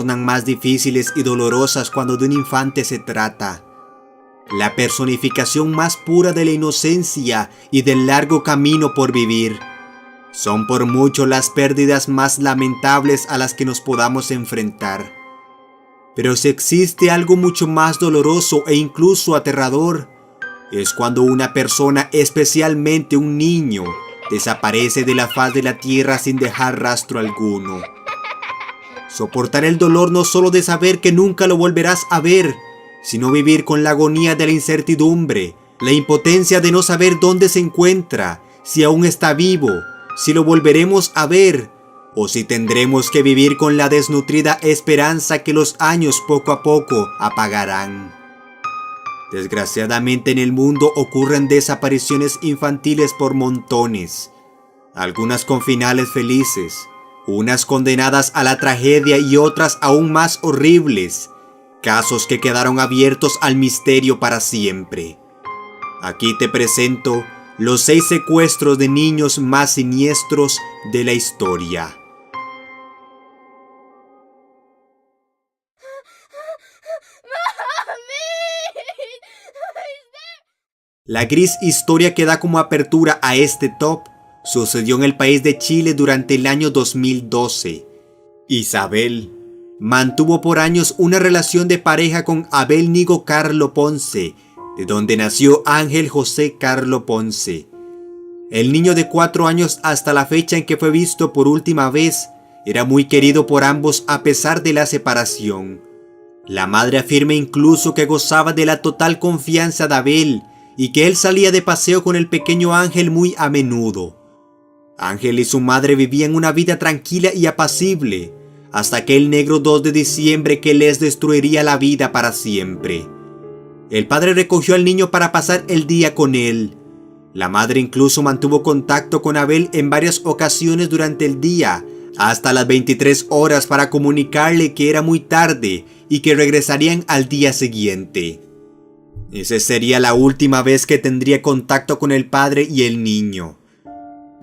tornan más difíciles y dolorosas cuando de un infante se trata. La personificación más pura de la inocencia y del largo camino por vivir. Son por mucho las pérdidas más lamentables a las que nos podamos enfrentar. Pero si existe algo mucho más doloroso e incluso aterrador, es cuando una persona, especialmente un niño, desaparece de la faz de la tierra sin dejar rastro alguno. Soportar el dolor no solo de saber que nunca lo volverás a ver, sino vivir con la agonía de la incertidumbre, la impotencia de no saber dónde se encuentra, si aún está vivo, si lo volveremos a ver, o si tendremos que vivir con la desnutrida esperanza que los años poco a poco apagarán. Desgraciadamente en el mundo ocurren desapariciones infantiles por montones, algunas con finales felices, unas condenadas a la tragedia y otras aún más horribles, casos que quedaron abiertos al misterio para siempre. Aquí te presento los 6 secuestros de niños más siniestros de la historia. La gris historia que da como apertura a este top sucedió en el país de Chile durante el año 2012. Isabel mantuvo por años una relación de pareja con Abel Nigo Carlo Ponce, de donde nació Ángel José Carlo Ponce. El niño de 4 años hasta la fecha en que fue visto por última vez era muy querido por ambos a pesar de la separación. La madre afirma incluso que gozaba de la total confianza de Abel y que él salía de paseo con el pequeño Ángel muy a menudo. Ángel y su madre vivían una vida tranquila y apacible, hasta aquel negro 2 de diciembre que les destruiría la vida para siempre. El padre recogió al niño para pasar el día con él. La madre incluso mantuvo contacto con Abel en varias ocasiones durante el día, hasta las 23 horas para comunicarle que era muy tarde y que regresarían al día siguiente. Esa sería la última vez que tendría contacto con el padre y el niño.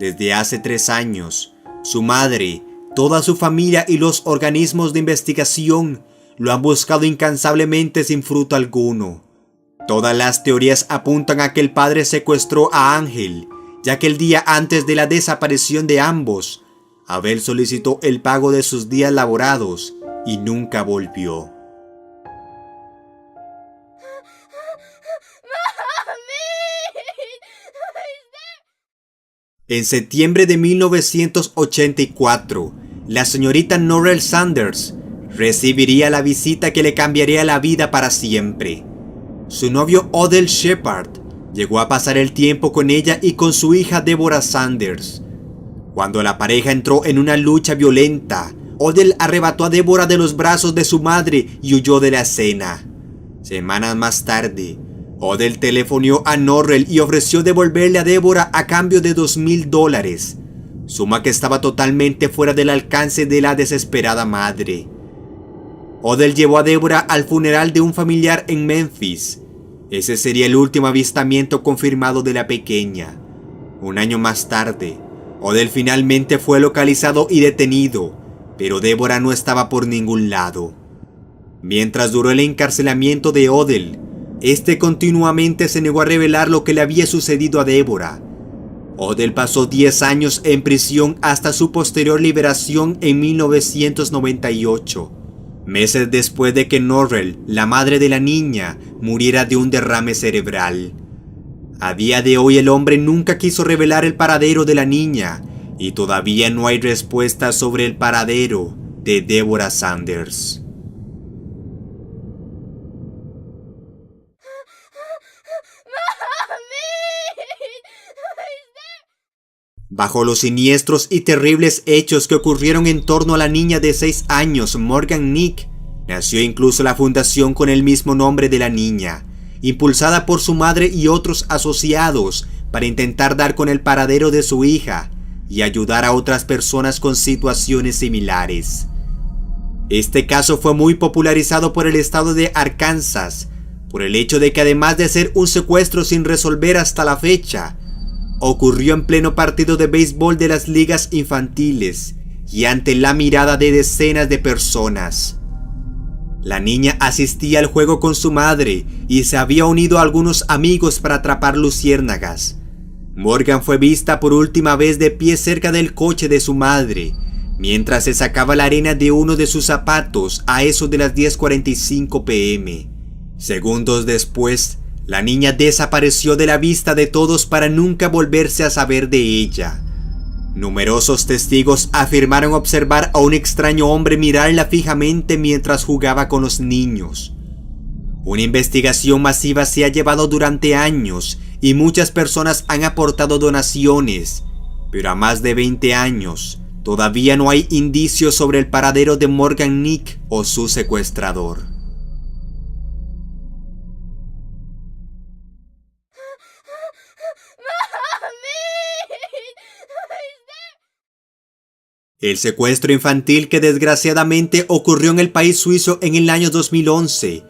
Desde hace 3 años, su madre, toda su familia y los organismos de investigación lo han buscado incansablemente sin fruto alguno. Todas las teorías apuntan a que el padre secuestró a Ángel, ya que el día antes de la desaparición de ambos, Abel solicitó el pago de sus días laborados y nunca volvió. En septiembre de 1984, la señorita Norrell Sanders recibiría la visita que le cambiaría la vida para siempre. Su novio Odell Shepard llegó a pasar el tiempo con ella y con su hija Deborah Sanders. Cuando la pareja entró en una lucha violenta, Odell arrebató a Deborah de los brazos de su madre y huyó de la escena. Semanas más tarde, Odell telefonó a Norrell y ofreció devolverle a Deborah a cambio de $2,000, suma que estaba totalmente fuera del alcance de la desesperada madre. Odell llevó a Deborah al funeral de un familiar en Memphis. Ese sería el último avistamiento confirmado de la pequeña. Un año más tarde, Odell finalmente fue localizado y detenido, pero Deborah no estaba por ningún lado. Mientras duró el encarcelamiento de Odell, este continuamente se negó a revelar lo que le había sucedido a Deborah. Odell pasó 10 años en prisión hasta su posterior liberación en 1998, meses después de que Norrell, la madre de la niña, muriera de un derrame cerebral. A día de hoy el hombre nunca quiso revelar el paradero de la niña y todavía no hay respuesta sobre el paradero de Deborah Sanders. Bajo los siniestros y terribles hechos que ocurrieron en torno a la niña de 6 años, Morgan Nick, nació incluso la fundación con el mismo nombre de la niña, impulsada por su madre y otros asociados para intentar dar con el paradero de su hija y ayudar a otras personas con situaciones similares. Este caso fue muy popularizado por el estado de Arkansas, por el hecho de que además de ser un secuestro sin resolver hasta la fecha, ocurrió en pleno partido de béisbol de las ligas infantiles y ante la mirada de decenas de personas. La niña asistía al juego con su madre y se había unido a algunos amigos para atrapar luciérnagas. Morgan fue vista por última vez de pie cerca del coche de su madre, mientras se sacaba la arena de uno de sus zapatos a eso de las 10:45 p.m. Segundos después, la niña desapareció de la vista de todos para nunca volverse a saber de ella. Numerosos testigos afirmaron observar a un extraño hombre mirarla fijamente mientras jugaba con los niños. Una investigación masiva se ha llevado durante años y muchas personas han aportado donaciones, pero a más de 20 años, todavía no hay indicios sobre el paradero de Morgan Nick o su secuestrador. El secuestro infantil que desgraciadamente ocurrió en el país suizo en el año 2011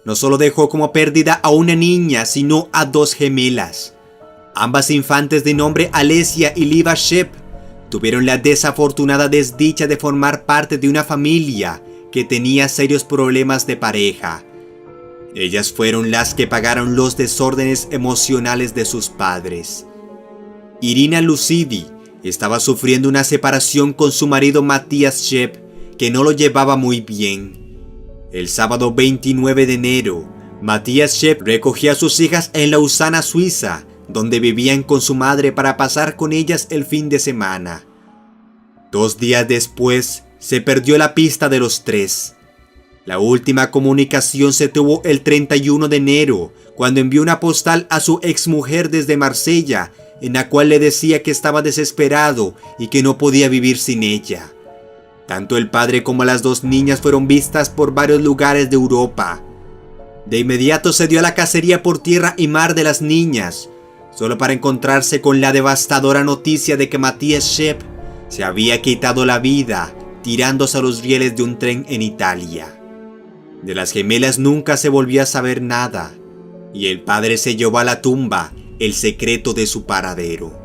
no solo dejó como pérdida a una niña, sino a dos gemelas. Ambas infantes de nombre Alessia y Liva Shep tuvieron la desafortunada desdicha de formar parte de una familia que tenía serios problemas de pareja. Ellas fueron las que pagaron los desórdenes emocionales de sus padres. Irina Lucidi estaba sufriendo una separación con su marido Matthias Shep, que no lo llevaba muy bien. El sábado 29 de enero, Matthias Shep recogió a sus hijas en Lausana, Suiza, donde vivían con su madre para pasar con ellas el fin de semana. 2 días después, se perdió la pista de los tres. La última comunicación se tuvo el 31 de enero, cuando envió una postal a su exmujer desde Marsella, en la cual le decía que estaba desesperado y que no podía vivir sin ella. Tanto el padre como las dos niñas fueron vistas por varios lugares de Europa. De inmediato se dio a la cacería por tierra y mar de las niñas, solo para encontrarse con la devastadora noticia de que Matthias Shep se había quitado la vida tirándose a los rieles de un tren en Italia. De las gemelas nunca se volvió a saber nada, y el padre se llevó a la tumba el secreto de su paradero.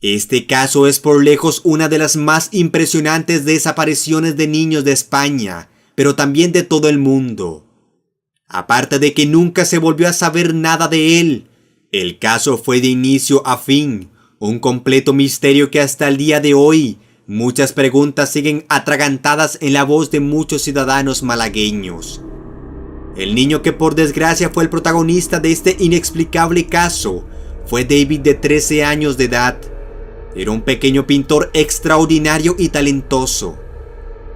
Este caso es por lejos una de las más impresionantes desapariciones de niños de España, pero también de todo el mundo. Aparte de que nunca se volvió a saber nada de él, el caso fue de inicio a fin un completo misterio que hasta el día de hoy muchas preguntas siguen atragantadas en la voz de muchos ciudadanos malagueños. El niño que por desgracia fue el protagonista de este inexplicable caso fue David, de 13 años de edad. Era un pequeño pintor extraordinario y talentoso.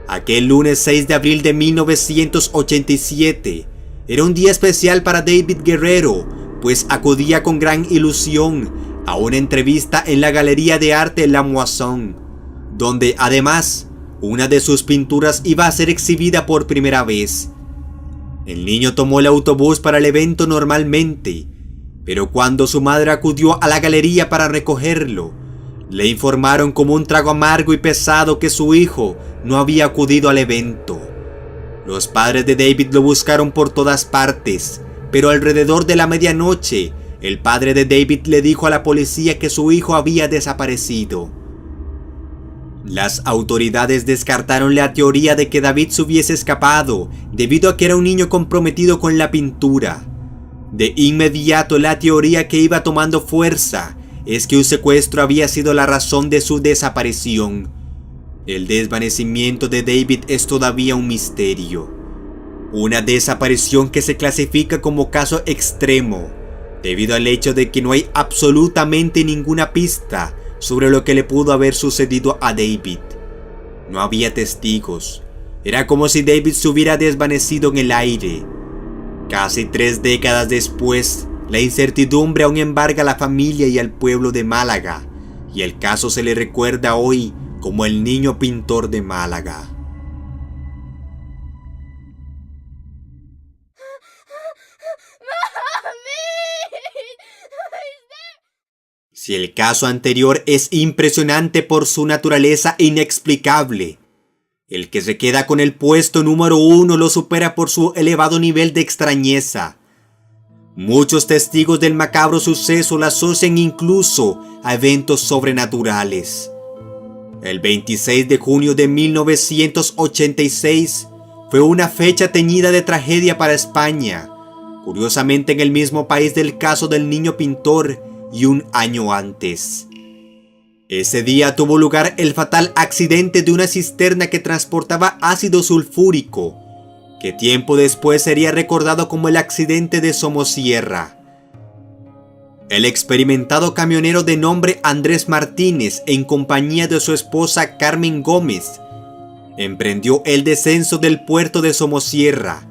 Aquel lunes 6 de abril de 1987 era un día especial para David Guerrero, pues acudía con gran ilusión a una entrevista en la Galería de Arte La Moisson, donde además una de sus pinturas iba a ser exhibida por primera vez. El niño tomó el autobús para el evento normalmente, pero cuando su madre acudió a la galería para recogerlo, le informaron como un trago amargo y pesado que su hijo no había acudido al evento. Los padres de David lo buscaron por todas partes, pero alrededor de la medianoche, el padre de David le dijo a la policía que su hijo había desaparecido. Las autoridades descartaron la teoría de que David se hubiese escapado debido a que era un niño comprometido con la pintura. De inmediato, la teoría que iba tomando fuerza es que un secuestro había sido la razón de su desaparición. El desvanecimiento de David es todavía un misterio. Una desaparición que se clasifica como caso extremo, debido al hecho de que no hay absolutamente ninguna pista sobre lo que le pudo haber sucedido a David. No había testigos. Era como si David se hubiera desvanecido en el aire. Casi 3 décadas después, la incertidumbre aún embarga a la familia y al pueblo de Málaga, y el caso se le recuerda hoy como el niño pintor de Málaga. Si el caso anterior es impresionante por su naturaleza inexplicable, el que se queda con el puesto número 1 lo supera por su elevado nivel de extrañeza. Muchos testigos del macabro suceso la asocian incluso a eventos sobrenaturales. El 26 de junio de 1986 fue una fecha teñida de tragedia para España, curiosamente en el mismo país del caso del niño pintor y un año antes. Ese día tuvo lugar el fatal accidente de una cisterna que transportaba ácido sulfúrico, que tiempo después sería recordado como el accidente de Somosierra. El experimentado camionero de nombre Andrés Martínez, en compañía de su esposa Carmen Gómez, emprendió el descenso del puerto de Somosierra,